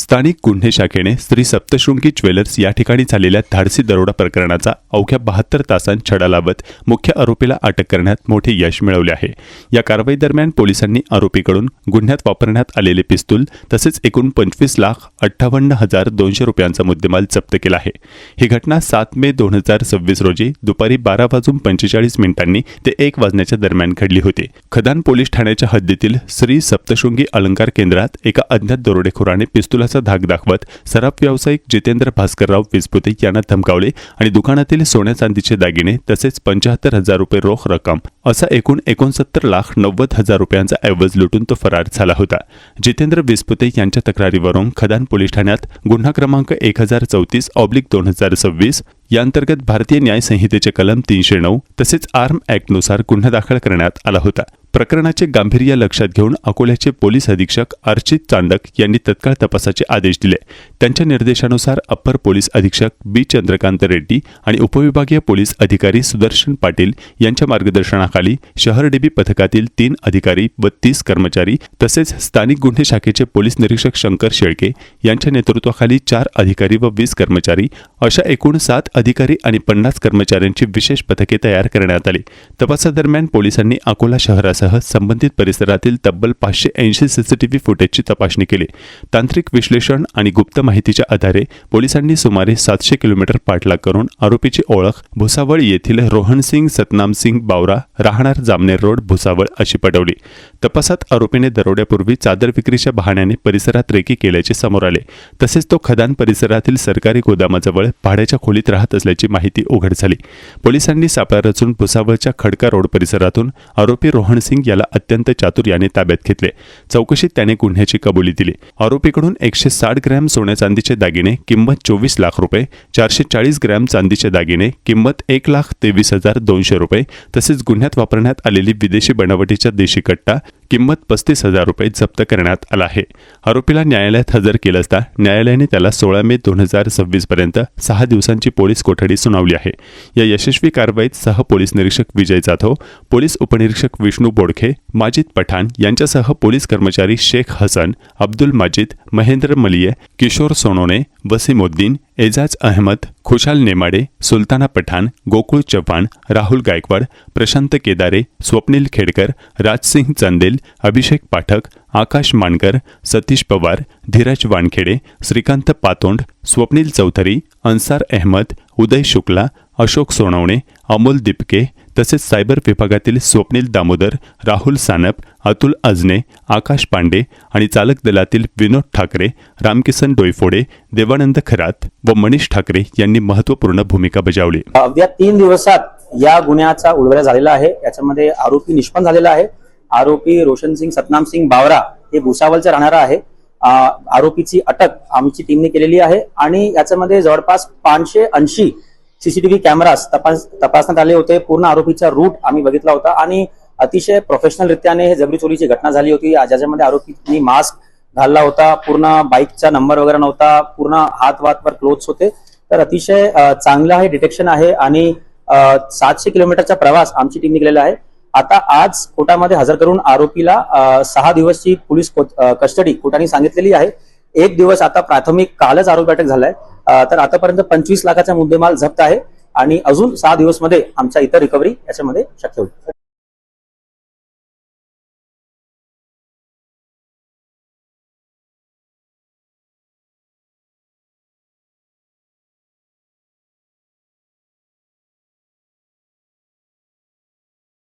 स्थानिक गुन्हे शाखेने श्री सप्तशृंगी ज्वेलर्स या ठिकाणी झालेल्या धाडसी दरोडा प्रकरणाचा अवघ्या 72 तासांत छडा लावत मुख्य आरोपीला अटक करण्यात मोठे यश मिळवले आहे। या कारवाई दरम्यान पोलिसांनी आरोपीकडून गुन्ह्यात वापरण्यात आलेले पिस्तूल तसेच एकूण 25,58,200 रुपयांचा मुद्देमाल जप्त केला आहे। ही घटना 7 मे 2026 रोजी दुपारी 12:45 ते 1 वाजण्याच्या दरम्यान घडली होती। खदान पोलीस ठाण्याच्या हद्दीतील श्री सप्तशृंगी अलंकार केंद्रात एका अज्ञात दरोडेखोराने पिस्तुलाचा धाक दाखवत सराफ व्यावसायिक जितेंद्र भास्करराव विस्पुते यांना धमकावले आणि दुकानातील सोन्या चांदीचे दागिने तसेच 75,000 रुपये रोख रक्कम असा एकूण 69,90,000 रुपयांचा ऐवज लुटून तो फरार झाला होता। जितेंद्र विस्पुते यांच्या तक्रारीवरून खदान पोलीस ठाण्यात गुन्हा क्रमांक 1034/2026 यांतर्गत भारतीय न्याय संहितेचे कलम 309 तसेच आर्म ॲक्टनुसार गुन्हा दाखल करण्यात आला होता। प्रकरणाचे गांभीर्य लक्षात घेऊन अकोल्याचे पोलीस अधीक्षक अर्चित चांडक यांनी तत्काळ तपासाचे आदेश दिले। त्यांच्या निर्देशानुसार अप्पर पोलीस अधीक्षक बी चंद्रकांत रेड्डी आणि उपविभागीय पोलीस अधिकारी सुदर्शन पाटील यांच्या मार्गदर्शनाखाली शहर डीबी पथकातील 3 अधिकारी व 30 कर्मचारी तसेच स्थानिक गुन्हे शाखेचे पोलीस निरीक्षक शंकर शेळके यांच्या नेतृत्वाखाली 4 अधिकारी व 20 कर्मचारी अशा एकूण 7 अधिकारी आणि 50 कर्मचाऱ्यांची विशेष पथके तयार करण्यात आली। तपासादरम्यान पोलिसांनी अकोला शहरासह संबंधित परिसरातील तब्बल 580 सीसीटीव्ही फुटेजची तपासणी केली। तांत्रिक विश्लेषण आणि गुप्त माहितीच्या आधारे पोलिसांनी सुमारे 700 किलोमीटर पाठलाग करून आरोपीची ओळख भुसावळ येथील रोहनसिंग सतनामसिंग बावरा राहणार जामनेर रोड भुसावळ अशी पटवली। तपासात आरोपीने दरोड्यापूर्वी चादर विक्रीच्या बहाण्याने परिसरात रेकी केल्याचे समोर आले। तसेच तो खदान परिसरातील सरकारी गोदामाजवळ भाड्याच्या खोलीत राहत असल्याची माहिती उघड झाली। पोलिसांनी सापळा रचून भुसावळच्या खडका रोड परिसरातून आरोपी रोहनसिंग याला अत्यंत चातुर्याने ताब्यात घेतले। चौकशीत त्याने गुन्ह्याची कबुली दिली। आरोपीकडून 160 ग्रॅम सोन्या चांदीचे दागिने किंमत 24 लाख रुपये, 440 ग्रॅम चांदीचे दागिने किंमत 1,23,200 रुपये तसेच गुन्ह्यात वापरण्यात आलेली विदेशी बनावटीचा देशी कट्टा किंमत 35,000 रुपये जप्त करण्यात आला आहे। आरोपीला न्यायालयात हजर केलं असता न्यायालयाने त्याला 16 मे 2026 पर्यंत 6 दिवसांची पोलीस कोठडी सुनावली आहे। या यशस्वी कारवाईत सह पोलीस निरीक्षक विजय जाधव, पोलीस उपनिरीक्षक विष्णू बोडखे, माजिद पठाण यांच्यासह पोलीस कर्मचारी शेख हसन, अब्दुल माजिद, महेंद्र मलिये, किशोर सोनोने, वसीमुद्दीन, एजाज अहमद, खुशाल नेमाडे, सुलताना पठाण, गोकुळ चव्हाण, राहुल गायकवाड, प्रशांत केदारे, स्वप्नील खेडकर, राजसिंग चंदेल, अभिषेक पाठक, आकाश मानकर, सतीश पवार, धीरज वानखेडे, श्रीकांत पातोंड, स्वप्नील चौधरी, अन्सार अहमद, उदय शुक्ला, अशोक सोनवणे, अमोल दिपके तसेच सायबर विभागातील स्वप्नील दामोदर, राहुल सानप, अतुल अजने, आकाश पांडे आणि चालक दलातील विनोद ठाकरे, रामकिसन डोईफोडे, देवानंद खरात व मनीष ठाकरे यांनी महत्त्वपूर्ण भूमिका बजावली। अवघ्या 3 दिवसात या गुन्ह्याचा उलगडा झालेला आहे। याच्यामध्ये आरोपी निष्पन्न झालेला आहे। आरोपी रोशनसिंग सतनामसिंग बावरा हे भुसावळचा राहणारा आहे। आरोपीची अटक आमची टीमने केलेली आहे आणि याच्यामध्ये जवळपास 580 सीसीटीव्ही कॅमेरास तपासण्यात आले होते। पूर्ण आरोपीचा रूट आम्ही बघितला होता आणि अतिशय प्रोफेशनल रित्याने हे जबरी चोरीची घटना झाली होती, ज्याच्यामध्ये आरोपींनी मास्क घालला होता, पूर्ण बाईकचा नंबर वगैरे नव्हता, पूर्ण हातवातवर क्लोथ्स होते। तर अतिशय चांगलं आहे डिटेक्शन आहे आणि 700 किलोमीटरचा प्रवास आमची टीम निघालेला आहे। आता आज कोर्टामध्ये हजर करून आरोपीला 6 दिवसची पोलीस कस्टडी कोर्टाने सांगितलेली आहे। 1 दिवस आता प्राथमिक कालच आरोपी अटक झालाय। तर आतापर्यंत 25 लाखाचा मुद्देमाल जप्त आहे आणि अजून 6 दिवस मध्ये आमच्या इतर रिकव्हरी याच्यामध्ये शक्य होईल।